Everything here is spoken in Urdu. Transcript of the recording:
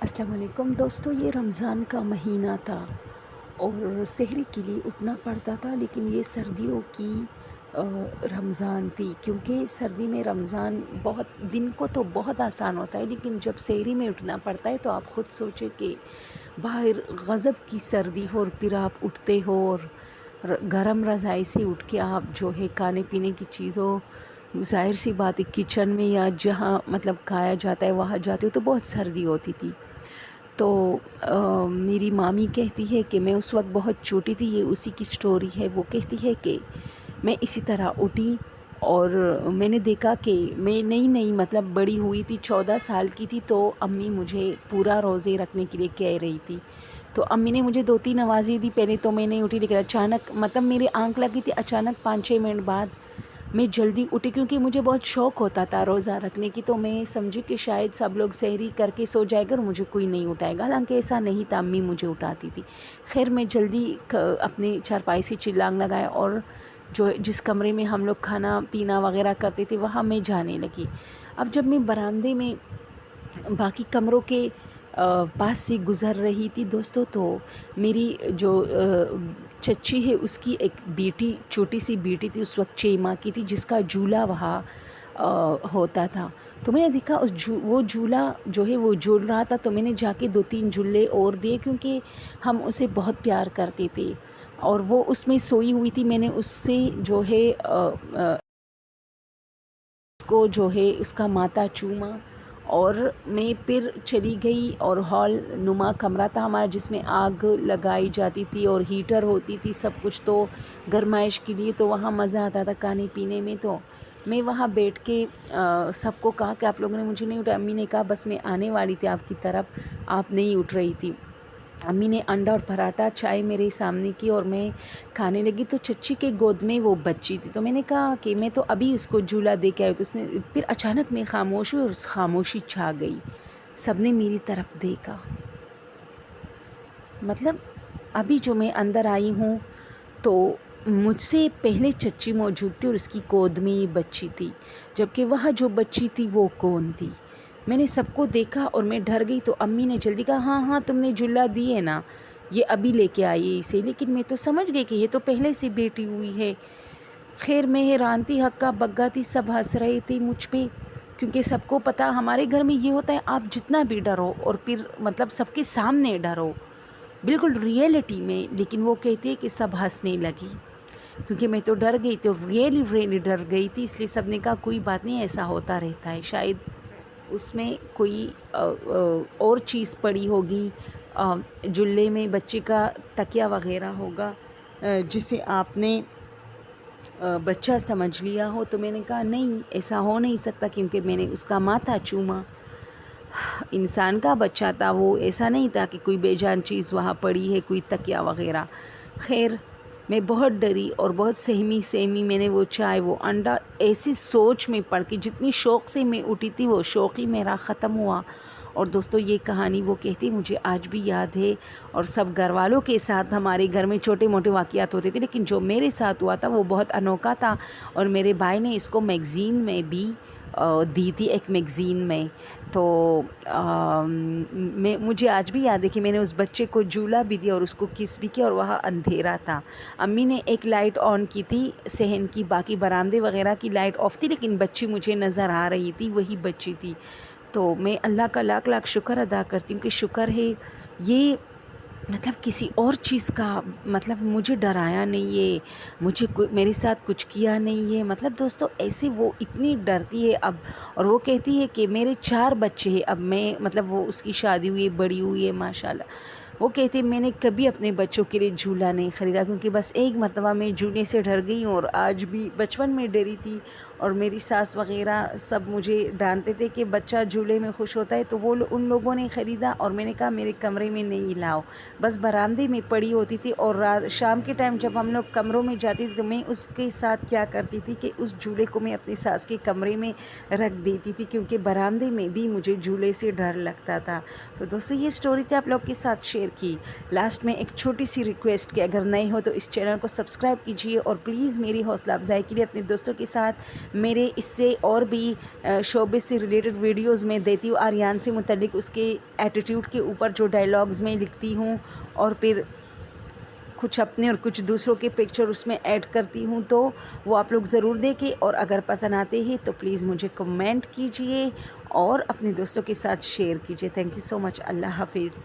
السلام علیکم دوستو، یہ رمضان کا مہینہ تھا اور سحری کے لیے اٹھنا پڑتا تھا، لیکن یہ سردیوں کی رمضان تھی، کیونکہ سردی میں رمضان دن کو تو بہت آسان ہوتا ہے، لیکن جب سحری میں اٹھنا پڑتا ہے تو آپ خود سوچیں کہ باہر غضب کی سردی ہو اور پھر آپ اٹھتے ہو اور گرم رضائی سے اٹھ کے آپ جو ہے کھانے پینے کی چیزوں، ظاہر سی بات ہے کچن میں یا جہاں کھایا جاتا ہے وہاں جاتے ہو تو بہت سردی ہوتی تھی۔ تو میری مامی کہتی ہے کہ میں اس وقت بہت چھوٹی تھی، یہ اسی کی سٹوری ہے۔ وہ کہتی ہے کہ میں اسی طرح اٹھی اور میں نے دیکھا کہ میں نئی بڑی ہوئی تھی، 14 سال کی تھی، تو امی مجھے پورا روزے رکھنے کے لیے کہہ رہی تھی، تو امی نے مجھے 2-3 آوازیں دی۔ پہلے تو میں نہیں اٹھی، لیکن اچانک میری آنکھ لگی تھی، اچانک 5-6 منٹ بعد میں جلدی اٹھی، کیونکہ مجھے بہت شوق ہوتا تھا روزہ رکھنے کی، تو میں سمجھی کہ شاید سب لوگ سحری کر کے سو جائے گا اور مجھے کوئی نہیں اٹھائے گا، حالانکہ ایسا نہیں تھا، امی مجھے اٹھاتی تھی۔ خیر میں جلدی اپنے چارپائی سے چلانگ لگایا اور جس کمرے میں ہم لوگ کھانا پینا وغیرہ کرتے تھے وہاں میں جانے لگی۔ اب جب میں برآمدے میں باقی کمروں کے پاس سے گزر رہی تھی دوستو، تو میری جو چچی ہے اس کی ایک بیٹی، چھوٹی سی بیٹی تھی، اس وقت 6 ماہ کی تھی، جس کا جھولا وہاں ہوتا تھا۔ تو میں نے دیکھا وہ جھولا جو ہے وہ جھول رہا تھا، تو میں نے جا کے 2-3 جھولے اور دیے، کیونکہ ہم اسے بہت پیار کرتے تھے اور وہ اس میں سوئی ہوئی تھی۔ میں نے اس سے جو ہے کو جو ہے اس کا ماتھا چوما اور میں پھر چلی گئی، اور ہال نما کمرہ تھا ہمارا جس میں آگ لگائی جاتی تھی اور ہیٹر ہوتی تھی، سب کچھ تو گرمائش کے لیے، تو وہاں مزہ آتا تھا کھانے پینے میں۔ تو میں وہاں بیٹھ کے سب کو کہا کہ آپ لوگوں نے مجھے نہیں اٹھایا۔ امی نے کہا بس میں آنے والی تھی آپ کی طرف، آپ نہیں اٹھ رہی تھی۔ امی نے انڈا اور پراٹھا چائے میرے سامنے کی اور میں کھانے لگی، تو چچی کے گود میں وہ بچی تھی، تو میں نے کہا کہ میں تو ابھی اس کو جھولا دے کے آئی، تو اس نے پھر اچانک میں خاموش ہوئی اور خاموشی چھا گئی، سب نے میری طرف دیکھا۔ ابھی جو میں اندر آئی ہوں تو مجھ سے پہلے چچی موجود تھی اور اس کی گود میں یہ بچی تھی، جبکہ وہاں جو بچی تھی وہ کون تھی؟ میں نے سب کو دیکھا اور میں ڈر گئی، تو امی نے جلدی کہا ہاں تم نے جھولا دی ہے نا، یہ ابھی لے کے آئی اسے، لیکن میں تو سمجھ گئی کہ یہ تو پہلے سے بیٹی ہوئی ہے۔ خیر میں حیران تھی، ہکا بگا تھی، سب ہنس رہے تھے مجھ پہ، کیونکہ سب کو پتا ہمارے گھر میں یہ ہوتا ہے، آپ جتنا بھی ڈرو اور پھر سب کے سامنے ڈرو، بالکل ریئلٹی میں، لیکن وہ کہتے ہیں کہ سب ہنسنے لگی، کیونکہ میں تو ڈر گئی، تو ریئلی ڈر گئی تھی، اس لیے سب نے کہا کوئی بات نہیں، ایسا ہوتا رہتا ہے، شاید اس میں کوئی اور چیز پڑی ہوگی، جھولے میں بچے کا تکیہ وغیرہ ہوگا جسے آپ نے بچہ سمجھ لیا ہو۔ تو میں نے کہا نہیں، ایسا ہو نہیں سکتا، کیونکہ میں نے اس کا ماتھا چوما، انسان کا بچہ تھا، وہ ایسا نہیں تھا کہ کوئی بے جان چیز وہاں پڑی ہے، کوئی تکیہ وغیرہ۔ خیر میں بہت ڈری اور بہت سہمی میں نے وہ چائے، وہ انڈا ایسی سوچ میں پڑ کے، جتنی شوق سے میں اٹھی تھی وہ شوق ہی میرا ختم ہوا۔ اور دوستو یہ کہانی وہ کہتی مجھے آج بھی یاد ہے، اور سب گھر والوں کے ساتھ ہمارے گھر میں چھوٹے موٹے واقعات ہوتے تھے، لیکن جو میرے ساتھ ہوا تھا وہ بہت انوکھا تھا، اور میرے بھائی نے اس کو میگزین میں بھی دی تھی، ایک میگزین میں۔ تو مجھے آج بھی یاد ہے کہ میں نے اس بچے کو جھولا بھی دیا اور اس کو کس بھی کیا، اور وہاں اندھیرا تھا۔ امی نے ایک لائٹ آن کی تھی صحن کی، باقی برآمدے وغیرہ کی لائٹ آف تھی، لیکن بچی مجھے نظر آ رہی تھی، وہی بچی تھی۔ تو میں اللہ کا لاکھ شکر ادا کرتی ہوں کہ شکر ہے یہ کسی اور چیز کا مجھے ڈرایا نہیں ہے، مجھے میرے ساتھ کچھ کیا نہیں ہے۔ دوستو ایسے وہ اتنی ڈرتی ہے اب، اور وہ کہتی ہے کہ میرے 4 بچے ہیں اب، میں وہ اس کی شادی ہوئی ہے، بڑی ہوئی ہے ماشاءاللہ۔ وہ کہتی ہے میں نے کبھی اپنے بچوں کے لیے جھولا نہیں خریدا، کیونکہ بس ایک مرتبہ میں جھولے سے ڈر گئی ہوں، اور آج بھی بچپن میں ڈری تھی، اور میری ساس وغیرہ سب مجھے ڈانٹتے تھے کہ بچہ جھولے میں خوش ہوتا ہے، تو وہ ان لوگوں نے خریدا، اور میں نے کہا میرے کمرے میں نہیں لاؤ، بس برآمدے میں پڑی ہوتی تھی، اور شام کے ٹائم جب ہم لوگ کمروں میں جاتی تھی تو میں اس کے ساتھ کیا کرتی تھی کہ اس جھولے کو میں اپنی ساس کے کمرے میں رکھ دیتی تھی، کیونکہ برآمدے میں بھی مجھے جھولے سے ڈر لگتا تھا۔ تو دوستو یہ سٹوری تھی آپ لوگ کے ساتھ شیئر کی۔ لاسٹ میں ایک چھوٹی سی ریکویسٹ کہ اگر نئے ہو تو اس چینل کو سبسکرائب کیجیے اور پلیز میری حوصلہ افزائی کے لیے اپنے دوستوں کے ساتھ میرے اس سے اور بھی شوبز سے ریلیٹڈ ویڈیوز میں دیتی ہوں، آریان سے متعلق اس کے ایٹیٹیوڈ کے اوپر جو ڈائلاگز میں لکھتی ہوں، اور پھر کچھ اپنے اور کچھ دوسروں کے پکچر اس میں ایڈ کرتی ہوں، تو وہ آپ لوگ ضرور دیکھیں، اور اگر پسند آتے ہی تو پلیز مجھے کمنٹ کیجئے اور اپنے دوستوں کے ساتھ شیئر کیجئے۔ تھینک یو سو مچ۔ اللہ حافظ۔